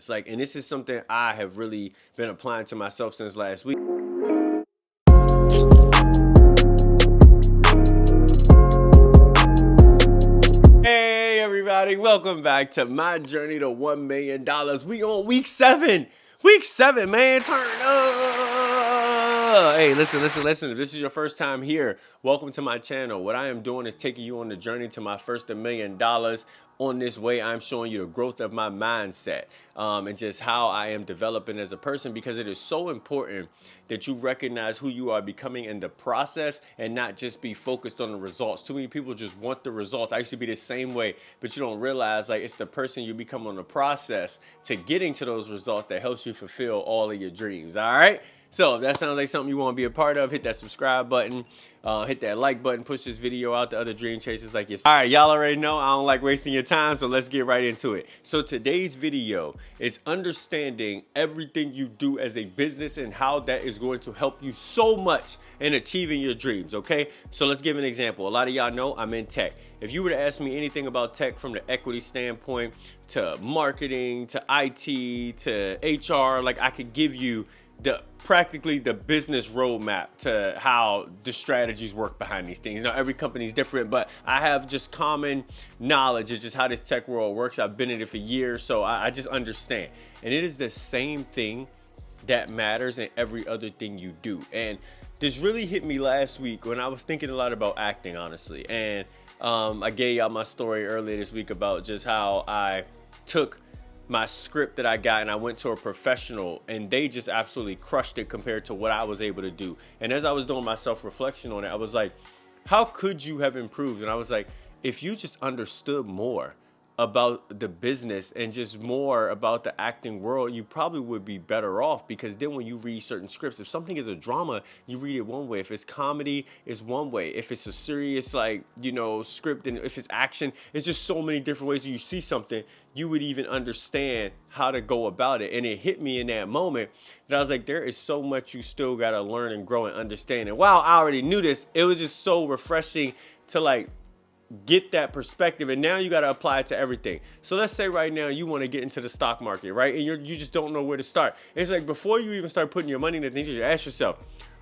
It's like, and this is something I have really been applying to myself since last week. Hey everybody, welcome back to my journey to $1 million. We on week 7. Week 7, man, turn up. Hey, listen. If this is your first time here, welcome to my channel. What I am doing is taking you on the journey to my first $1 million. On this way, I'm showing you the growth of my mindset and just how I am developing as a person, because it is so important that you recognize who you are becoming in the process and not just be focused on the results. Too many people just want the results. I used to be the same way, but you don't realize like it's the person you become on the process to getting to those results that helps you fulfill all of your dreams. All right. So if that sounds like something you want to be a part of, hit that subscribe button, hit that like button, push this video out to other dream chasers like yourself. All right, y'all already know I don't like wasting your time, so let's get right into it. So today's video is understanding everything you do as a business and how that is going to help you so much in achieving your dreams, okay? So let's give an example. A lot of y'all know I'm in tech. If you were to ask me anything about tech from the equity standpoint to marketing to IT to HR, like I could give you practically the business roadmap to how the strategies work behind these things. Now, every company is different, but I have just common knowledge of just how this tech world works. I've been in it for years, so I just understand. And it is the same thing that matters in every other thing you do. And this really hit me last week when I was thinking a lot about acting, honestly. And I gave y'all my story earlier this week about just how I took my script that I got and I went to a professional and they just absolutely crushed it compared to what I was able to do. And as I was doing my self-reflection on it, I was like, how could you have improved? And I was like, if you just understood more about the business and just more about the acting world, you probably would be better off, because then when you read certain scripts, if something is a drama, you read it one way. If it's comedy, it's one way. If it's a serious, like, script, and if it's action, it's just so many different ways you see something, you would even understand how to go about it. And it hit me in that moment that I was like, there is so much you still got to learn and grow and understand. And while I already knew this, it was just so refreshing to like get that perspective, and now you got to apply it to everything. So let's say right now you want to get into the stock market, right? And you just don't know where to start. It's like, before you even start putting your money into things, you ask yourself,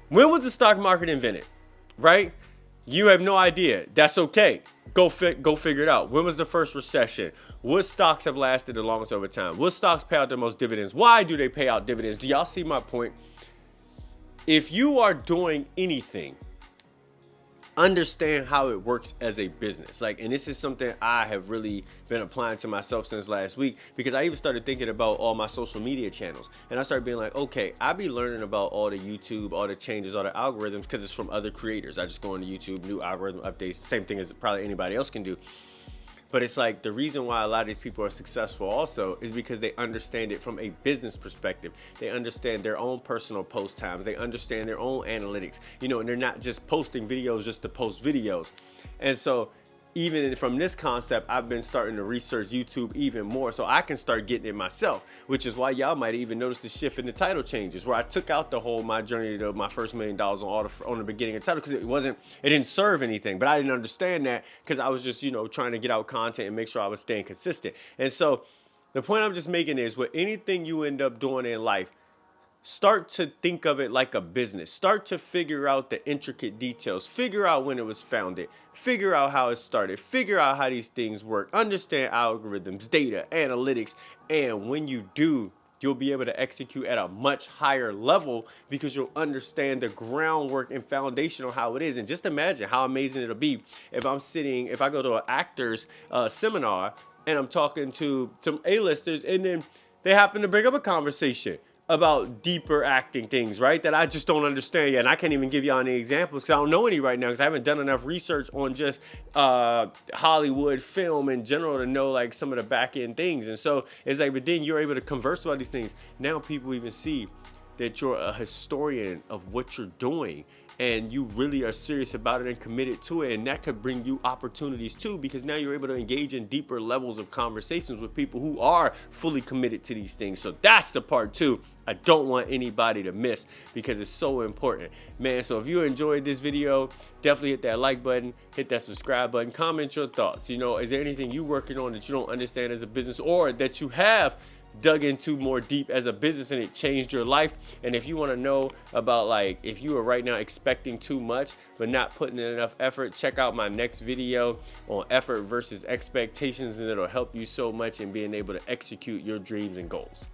when was the stock market invented, right? You have no idea. That's okay. Go figure it out. When was the first recession? What stocks have lasted the longest over time? What stocks pay out the most dividends? Why do they pay out dividends? Do y'all see my point? If you are doing anything, understand how it works as a business. Like, and this is something I have really been applying to myself since last week, because I even started thinking about all my social media channels, and I started being like, okay, I be learning about all the YouTube, all the changes, all the algorithms, because it's from other creators. I just go into YouTube, new algorithm updates, same thing as probably anybody else can do. But it's like, the reason why a lot of these people are successful also is because they understand it from a business perspective. They understand their own personal post times. They understand their own analytics, and they're not just posting videos just to post videos. And so even from this concept, I've been starting to research YouTube even more so I can start getting it myself, which is why y'all might even notice the shift in the title changes, where I took out the whole my journey to my first $1 million on the beginning of the title, because it didn't serve anything. But I didn't understand that, because I was just, trying to get out content and make sure I was staying consistent. And so the point I'm just making is, with anything you end up doing in life, start to think of it like a business. Start to figure out the intricate details. Figure out when it was founded. Figure out how it started. Figure out how these things work. Understand algorithms, data, analytics. And when you do, you'll be able to execute at a much higher level, because you'll understand the groundwork and foundation on how it is. And just imagine how amazing it'll be if I go to an actor's seminar and I'm talking to some A-listers, and then they happen to bring up a conversation about deeper acting things, right, that I just don't understand yet. And I can't even give y'all any examples because I don't know any right now, because I haven't done enough research on just Hollywood film in general to know like some of the back end things. And so it's like, but then you're able to converse about these things. Now people even see that you're a historian of what you're doing, and you really are serious about it and committed to it. And that could bring you opportunities too, because now you're able to engage in deeper levels of conversations with people who are fully committed to these things. So that's the part two I don't want anybody to miss, because it's so important, man. So if you enjoyed this video, definitely hit that like button, hit that subscribe button, comment your thoughts. Is there anything you working on that you don't understand as a business, or that you have dug into more deep as a business and it changed your life. And if you want to know about, like, if you are right now expecting too much but not putting in enough effort, check out my next video on effort versus expectations, and it'll help you so much in being able to execute your dreams and goals.